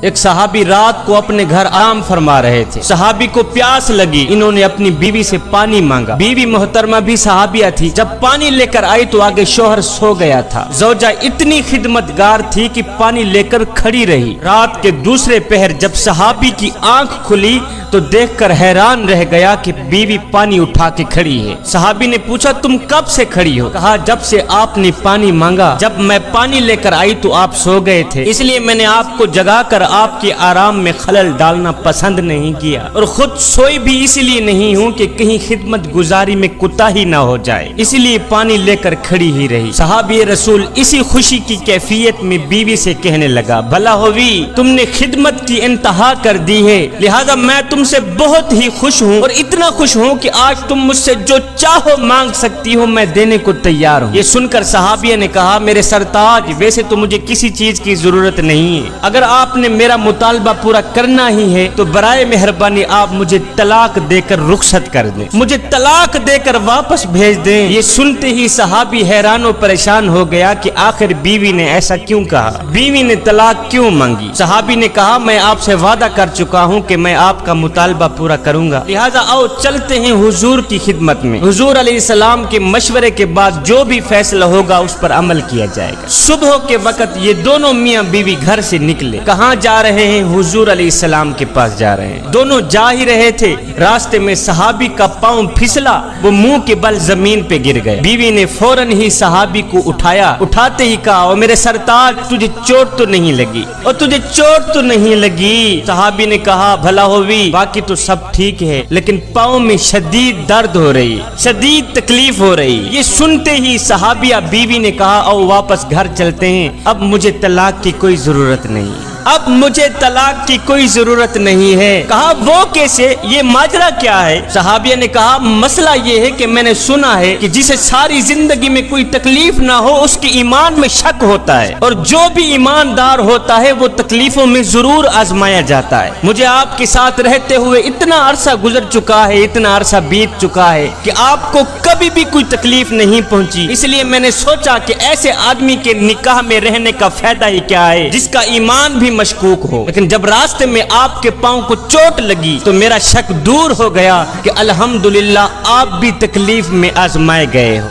ایک صحابی رات کو اپنے گھر آرام فرما رہے تھے، صحابی کو پیاس لگی، انہوں نے اپنی بیوی سے پانی مانگا، بیوی محترمہ بھی صحابیہ تھی، جب پانی لے کر آئی تو آگے شوہر سو گیا تھا، زوجہ اتنی خدمتگار تھی کہ پانی لے کر کھڑی رہی، رات کے دوسرے پہر جب صحابی کی آنکھ کھلی تو دیکھ کر حیران رہ گیا کہ بیوی پانی اٹھا کے کھڑی ہے، صحابی نے پوچھا تم کب سے کھڑی ہو؟ کہا جب سے آپ نے پانی مانگا، جب میں پانی لے کر آئی تو آپ سو گئے تھے، اس لیے میں نے آپ کو جگا کر آپ کے آرام میں خلل ڈالنا پسند نہیں کیا، اور خود سوئی بھی اس لیے نہیں ہوں کہ کہیں خدمت گزاری میں کوتاہی نہ ہو جائے، اس لیے پانی لے کر کھڑی ہی رہی۔ صحابی رسول اسی خوشی کی کیفیت میں بیوی سے کہنے لگا بھلا ہوئی تم نے خدمت کی انتہا کر دی ہے، لہذا میں تم سے بہت ہی خوش ہوں، اور اتنا خوش ہوں کہ آج تم مجھ سے جو چاہو مانگ سکتی ہو، میں دینے کو تیار ہوں۔ یہ سن کر صحابیہ نے کہا میرے سرتاج ویسے تو مجھے کسی چیز کی ضرورت نہیں ہے، اگر آپ نے میرا مطالبہ پورا کرنا ہی ہے تو برائے مہربانی آپ مجھے طلاق دے کر رخصت کر دیں، مجھے طلاق دے کر واپس بھیج دیں۔ یہ سنتے ہی صحابی حیران و پریشان ہو گیا کہ آخر بیوی نے ایسا کیوں کہا، بیوی نے طلاق کیوں مانگی؟ صحابی نے کہا میں آپ سے وعدہ کر چکا ہوں کہ میں آپ کا مطالبہ پورا کروں گا، لہذا آؤ چلتے ہیں حضور کی خدمت میں، حضور علیہ السلام کے مشورے کے بعد جو بھی فیصلہ ہوگا اس پر عمل کیا جائے گا۔ صبح کے وقت یہ دونوں میاں بیوی گھر سے نکلے، کہاں جا رہے ہیں؟ حضور علیہ السلام کے پاس جا رہے ہیں، دونوں جا ہی رہے تھے، راستے میں صحابی کا پاؤں پھسلا، وہ منہ کے بل زمین پہ گر گئے، بیوی نے فوراً ہی صحابی کو اٹھایا، اٹھاتے ہی کہا او میرے سرتاج تجھے چوٹ تو نہیں لگی، اور تجھے چوٹ تو نہیں لگی؟ صحابی نے کہا بھلا ہوئی باقی تو سب ٹھیک ہے لیکن پاؤں میں شدید درد ہو رہی، شدید تکلیف ہو رہی۔ یہ سنتے ہی صحابیہ بیوی نے کہا او واپس گھر چلتے ہیں، اب مجھے طلاق کی کوئی ضرورت نہیں، اب مجھے طلاق کی کوئی ضرورت نہیں ہے۔ کہا وہ کیسے، یہ ماجرا کیا ہے؟ صحابیہ نے کہا مسئلہ یہ ہے کہ میں نے سنا ہے کہ جسے ساری زندگی میں کوئی تکلیف نہ ہو اس کے ایمان میں شک ہوتا ہے، اور جو بھی ایماندار ہوتا ہے وہ تکلیفوں میں ضرور آزمایا جاتا ہے، مجھے آپ کے ساتھ رہتے ہوئے اتنا عرصہ گزر چکا ہے، اتنا عرصہ بیت چکا ہے کہ آپ کو کبھی بھی کوئی تکلیف نہیں پہنچی، اس لیے میں نے سوچا کہ ایسے آدمی کے نکاح میں رہنے کا فائدہ ہی کیا ہے جس کا ایمان بھی مشکوک ہو، لیکن جب راستے میں آپ کے پاؤں کو چوٹ لگی تو میرا شک دور ہو گیا کہ الحمدللہ آپ بھی تکلیف میں آزمائے گئے ہو۔